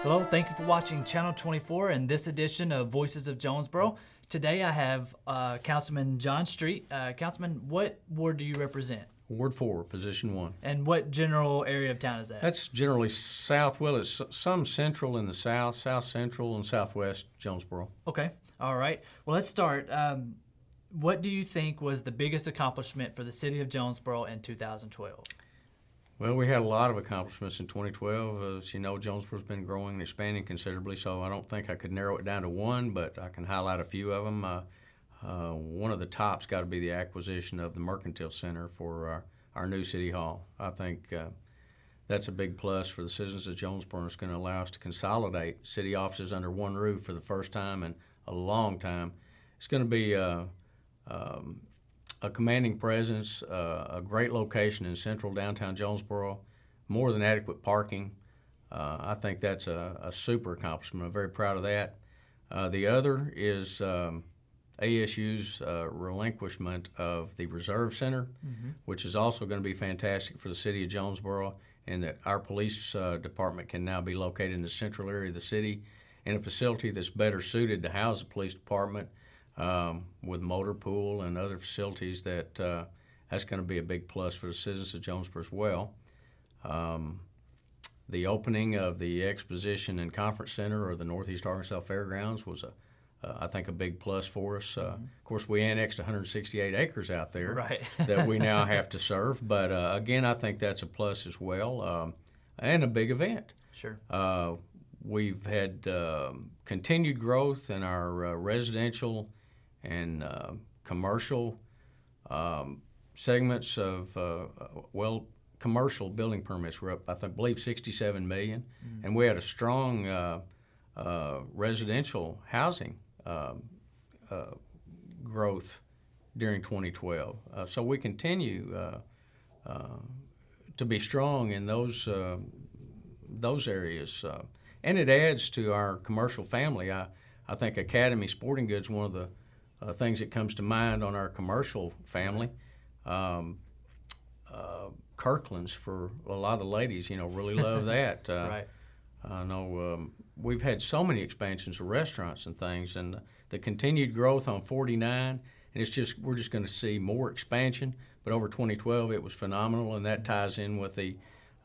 Hello, thank you for watching Channel 24 and this edition of Voices of Jonesboro. Today I have Councilman John Street. Councilman, what ward do you represent? Ward 4, Position 1. And what general area of town is that? That's generally south, well, it's some central in the south, south central, and southwest Jonesboro. Okay, all right. Well, let's start. What do you think was the biggest accomplishment for the city of Jonesboro in 2012? Well, we had a lot of accomplishments in 2012. As you know, Jonesboro's been growing and expanding considerably, so I don't think I could narrow it down to one, but I can highlight a few of them. One of the top's got to be the acquisition of the Mercantile Center for our new City Hall. I think that's a big plus for the citizens of Jonesboro. It's going to allow us to consolidate city offices under one roof for the first time in a long time. It's going to be a commanding presence, a great location in central downtown Jonesboro, more than adequate parking. I think that's a super accomplishment. I'm very proud of that. The other is ASU's relinquishment of the Reserve Center, which is also going to be fantastic for the city of Jonesboro, and that our police department can now be located in the central area of the city in a facility that's better suited to house the police department with motor pool and other facilities. That's going to be a big plus for the citizens of Jonesboro as well. The opening of the Exposition and Conference Center, or the Northeast Arkansas Fairgrounds, was I think a big plus for us. Of course, we annexed 168 acres out there Right. that we now have to serve. But again, I think that's a plus as well, and a big event. Sure. We've had continued growth in our residential and commercial segments of, commercial building permits were up, I believe, 67 million. And we had a strong residential housing growth during 2012. So we continue to be strong in those areas. And it adds to our commercial family. I think Academy Sporting Goods, one of the things that comes to mind on our commercial family. Kirkland's, for a lot of the ladies, really love that. Right. I know we've had so many expansions of restaurants and things, and the continued growth on 49, and we're just going to see more expansion. But over 2012, it was phenomenal, and that ties in with the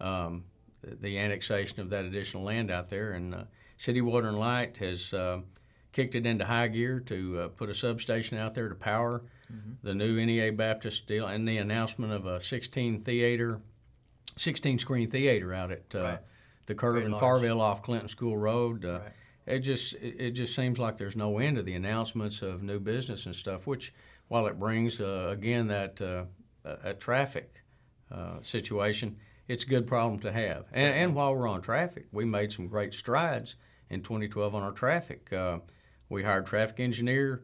annexation of that additional land out there. And City Water and Light has kicked it into high gear to put a substation out there to power the new NEA Baptist deal, and the announcement of a 16-screen theater out at the curve Very in large. Farville off Clinton School Road. Right. It just seems like there's no end to the announcements of new business and stuff, which, while it brings, again, that a traffic situation, it's a good problem to have. And while we're on traffic, we made some great strides in 2012 on our traffic. We hired a traffic engineer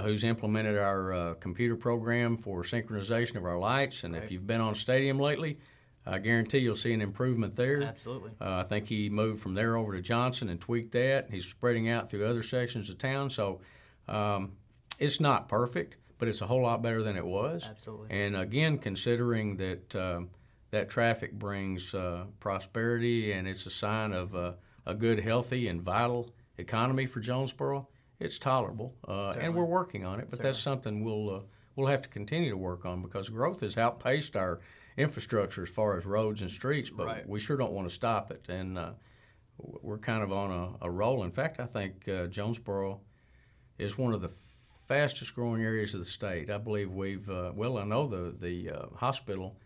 who's implemented our computer program for synchronization of our lights. And if you've been on Stadium lately, I guarantee you'll see an improvement there. Absolutely. I think he moved from there over to Johnson and tweaked that. He's spreading out through other sections of town. So it's not perfect, but it's a whole lot better than it was. Absolutely. And again, considering that that traffic brings prosperity, and it's a sign of a good, healthy, and vital economy for Jonesboro, it's tolerable. And we're working on it, but that's something we'll have to continue to work on, because growth has outpaced our infrastructure as far as roads and streets, but we sure don't want to stop it. And we're kind of on a roll. In fact, I think Jonesboro is one of the fastest growing areas of the state. I believe we've, I know the hospital,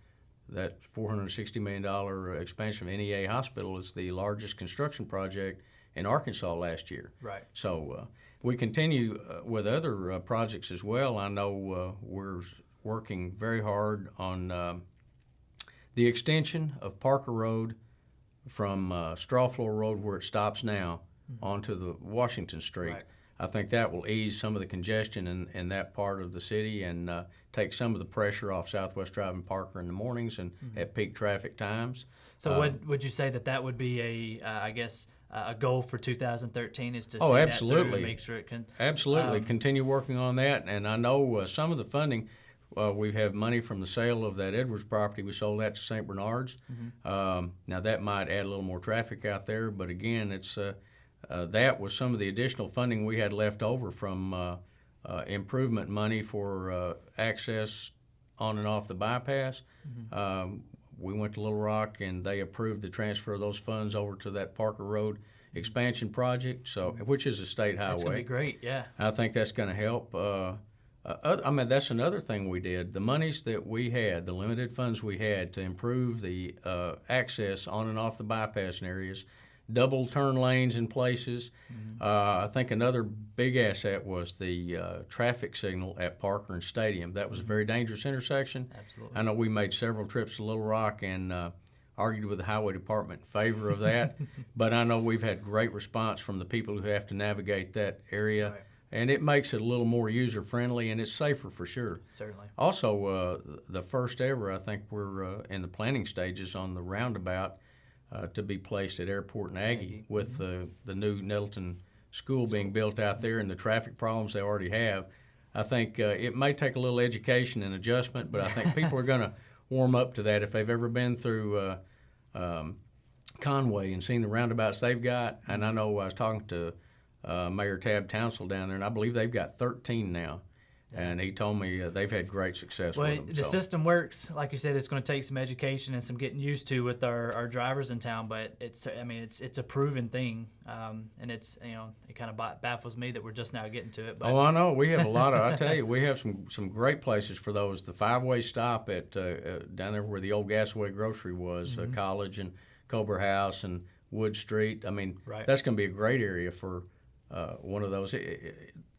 that $460 million expansion of NEA Hospital, is the largest construction project in Arkansas last year. Right. So we continue with other projects as well. I know we're working very hard on the extension of Parker Road from Strawfloor Road, where it stops now, onto the Washington Street. Right. I think that will ease some of the congestion in that part of the city, and take some of the pressure off Southwest Drive and Parker in the mornings and at peak traffic times. So would you say that would be a goal for 2013, is to see absolutely. that through and make sure it can? Absolutely. Continue working on that. And I know some of the funding We have money from the sale of that Edwards property. We sold that to St. Bernard's. Now that might add a little more traffic out there, but again, it's that was some of the additional funding we had left over from improvement money for access on and off the bypass. We went to Little Rock and they approved the transfer of those funds over to that Parker Road expansion project, which is a state highway. That's gonna be great, yeah. I think that's going to help. I mean, that's another thing we did. The monies that we had, the limited funds we had to improve the access on and off the bypass areas, double turn lanes in places. I think another big asset was the traffic signal at Parker and Stadium. That was a very dangerous intersection. Absolutely. I know we made several trips to Little Rock and argued with the highway department in favor of that, but I know we've had great response from the people who have to navigate that area. Right. And it makes it a little more user-friendly, and it's safer for sure. Certainly. Also, the first ever, I think we're in the planning stages on the roundabout to be placed at Airport and Aggie with the new Nettleton School being built out there and the traffic problems they already have. I think it may take a little education and adjustment, but I think people are going to warm up to that if they've ever been through Conway and seen the roundabouts they've got. And I know I was talking to Mayor Tab Townsell down there, and I believe they've got 13 now. And he told me they've had great success with them. The system works. Like you said, it's going to take some education and some getting used to with our drivers in town, but it's a proven thing. And it's, it kind of baffles me that we're just now getting to it. But. Oh, I know. We have a lot of, I tell you, we have some great places for those. The five-way stop at down there where the old Gasaway Grocery was, College and Cobra House and Wood Street. I mean, that's going to be a great area for one of those.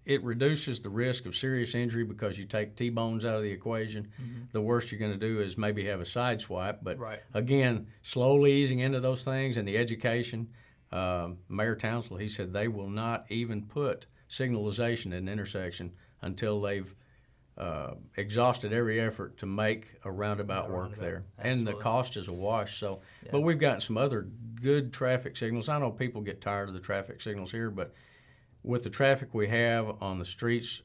It reduces the risk of serious injury because you take T-bones out of the equation. The worst you're going to do is maybe have a side swipe. But again, slowly easing into those things and the education. Mayor Townsell, he said they will not even put signalization at an intersection until they've exhausted every effort to make a roundabout work there. Absolutely. And the cost is a wash. So, but we've gotten some other good traffic signals. I know people get tired of the traffic signals here, but with the traffic we have on the streets,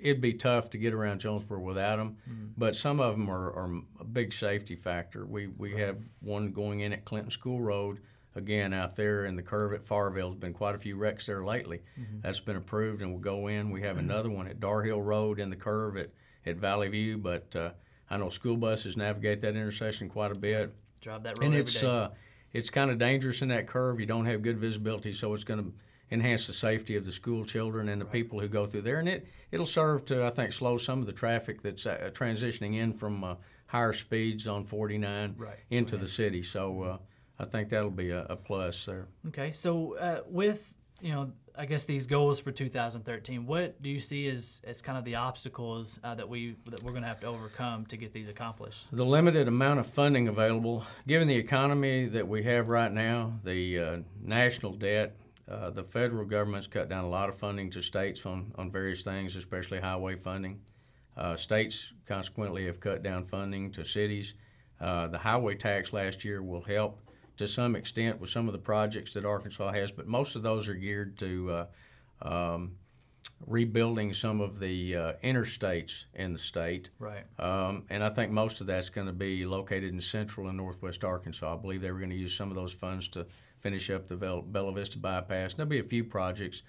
it'd be tough to get around Jonesboro without them. But some of them are a big safety factor. We have one going in at Clinton School Road, again out there in the curve at Farville. There's been quite a few wrecks there lately. That's been approved and will go in. We have another one at Darhill Road in the curve at Valley View, but I know school buses navigate that intersection quite a bit. Drive that road every day. It's kind of dangerous in that curve. You don't have good visibility, so it's going to enhance the safety of the school children and the people who go through there. And it'll serve to, I think, slow some of the traffic that's transitioning in from higher speeds on 49 into the city. So I think that'll be a plus there. Okay. So with, I guess these goals for 2013, what do you see as kind of the obstacles that we're going to have to overcome to get these accomplished? The limited amount of funding available, given the economy that we have right now, the national debt, the federal government's cut down a lot of funding to states on various things, especially highway funding. States, consequently, have cut down funding to cities. The highway tax last year will help to some extent with some of the projects that Arkansas has, but most of those are geared to rebuilding some of the interstates in the state. And I think most of that's going to be located in central and northwest Arkansas. I believe they were going to use some of those funds to finish up the Bella Vista bypass. There'll be a few projects.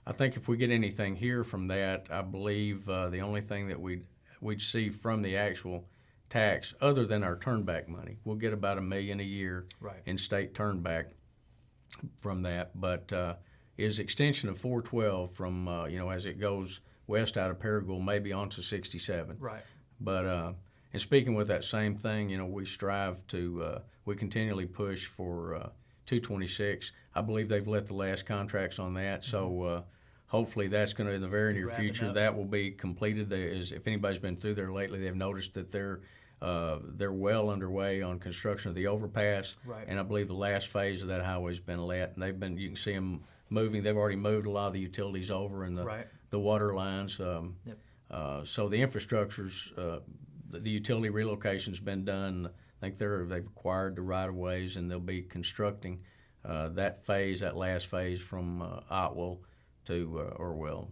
I think if we get anything here from that, I believe the only thing that we'd see from the actual tax, other than our turnback money, we'll get about $1 million a year in state turnback from that. But is extension of 412 from as it goes west out of Paragould, maybe onto 67. But and speaking with that same thing, we strive to we continually push for 226. I believe they've let the last contracts on that, so hopefully that's going to, in the very near future, that will be completed. If anybody's been through there lately, they've noticed that they're well underway on construction of the overpass, and I believe the last phase of that highway's been let, and you can see them moving. They've already moved a lot of the utilities over and the water lines. So the infrastructure's, the utility relocation's been done. I think they've acquired the right-of-ways, and they'll be constructing that last phase from Otwell to,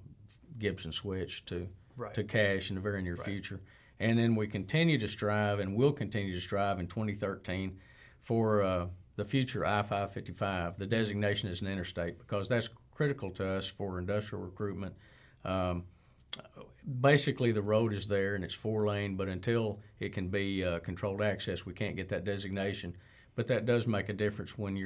Gibson Switch to to cash in the very near Right. future. And then we continue to strive, and will continue to strive in 2013 for the future I-555, the designation as an interstate, because that's critical to us for industrial recruitment. Basically, the road is there and it's 4-lane, but until it can be controlled access, we can't get that designation. But that does make a difference when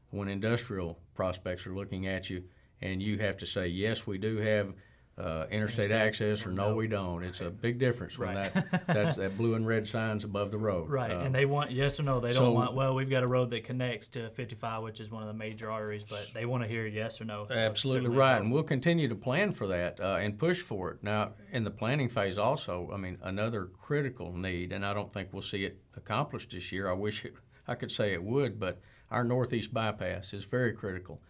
when industrial prospects are looking at you, and you have to say, yes, we do have interstate access, or no, we don't. It's a big difference when Right. that blue and red sign's above the road. Right, and they want yes or no. They so- don't want, well, we've got a road that connects to 55, which is one of the major arteries, but they want to hear yes or no. So Absolutely certainly right, no. and we'll continue to plan for that and push for it. Now, in the planning phase also, I mean, another critical need, and I don't think we'll see it accomplished this year. I wish I could say it would, but our northeast bypass is very critical.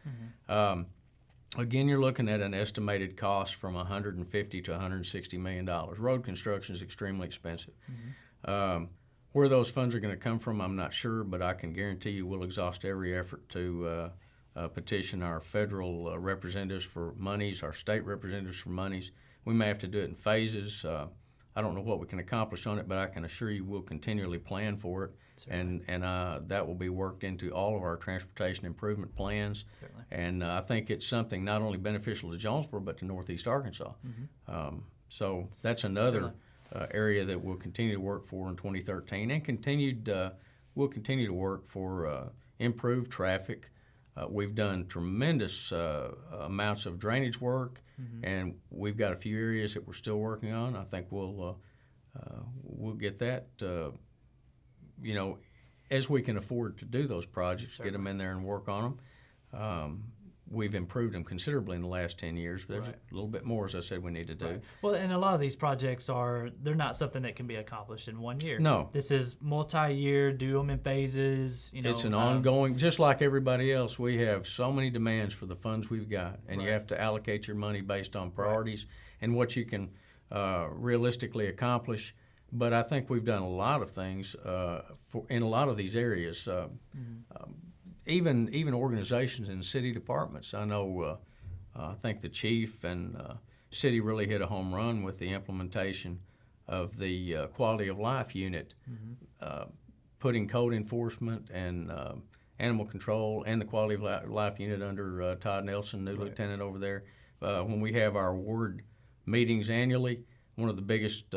Again, you're looking at an estimated cost from $150 to $160 million. Road construction is extremely expensive. Where those funds are going to come from, I'm not sure, but I can guarantee you we'll exhaust every effort to petition our federal representatives for monies, our state representatives for monies. We may have to do it in phases. I don't know what we can accomplish on it, but I can assure you we'll continually plan for it. And that will be worked into all of our transportation improvement plans. Certainly. And I think it's something not only beneficial to Jonesboro, but to Northeast Arkansas. So that's another area that we'll continue to work for in 2013, and we'll continue to work for improved traffic. We've done tremendous amounts of drainage work, and we've got a few areas that we're still working on. I think we'll get that. As we can afford to do those projects, get them in there and work on them. We've improved them considerably in the last 10 years, but there's a little bit more, as I said, we need to do. Right. Well, and a lot of these projects they're not something that can be accomplished in 1 year. No. This is multi-year, do them in phases. It's an ongoing, just like everybody else, we have so many demands for the funds we've got, and you have to allocate your money based on priorities and what you can realistically accomplish. But I think we've done a lot of things in a lot of these areas. Even organizations and city departments. I know, I think the chief and city really hit a home run with the implementation of the quality of life unit, putting code enforcement and animal control and the quality of life unit under Todd Nelson, new lieutenant over there. When we have our ward meetings annually, one of the biggest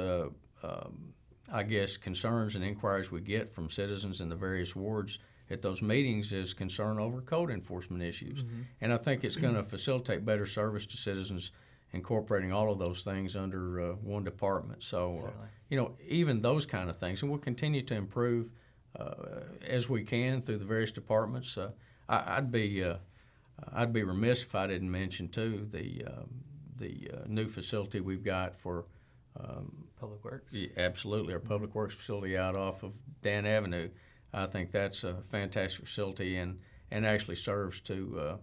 concerns and inquiries we get from citizens in the various wards at those meetings is concern over code enforcement issues. And I think it's going to facilitate better service to citizens, incorporating all of those things under one department. So, even those kind of things, and we'll continue to improve as we can through the various departments. I'd be remiss if I didn't mention too the new facility we've got for Public Works. Yeah, absolutely, our Public Works facility out off of Dan Avenue. I think that's a fantastic facility and actually serves to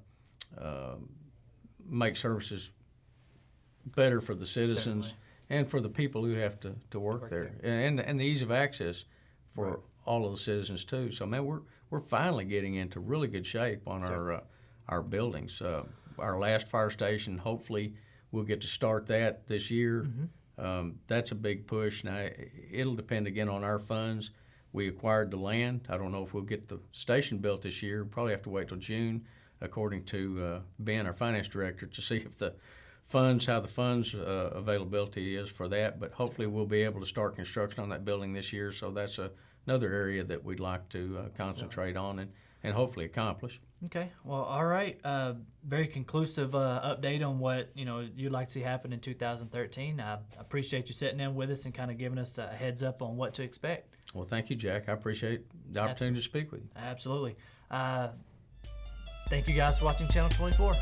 make services better for the citizens. Certainly. And for the people who have to work there. And the ease of access for all of the citizens too. So man, we're finally getting into really good shape on our buildings. Our last fire station, hopefully we'll get to start that this year. That's a big push. Now it'll depend again on our funds. We acquired the land. I don't know if we'll get the station built this year. Probably have to wait till June, according to Ben, our finance director, to see if how the funds availability is for that. But hopefully we'll be able to start construction on that building this year. So that's another area that we'd like to concentrate on and hopefully accomplish. Okay. Well, all right. Very conclusive update on what you'd like to see happen in 2013. I appreciate you sitting in with us and kind of giving us a heads up on what to expect. Well, thank you, Jack. I appreciate the opportunity to speak with you. Absolutely. Thank you guys for watching Channel 24.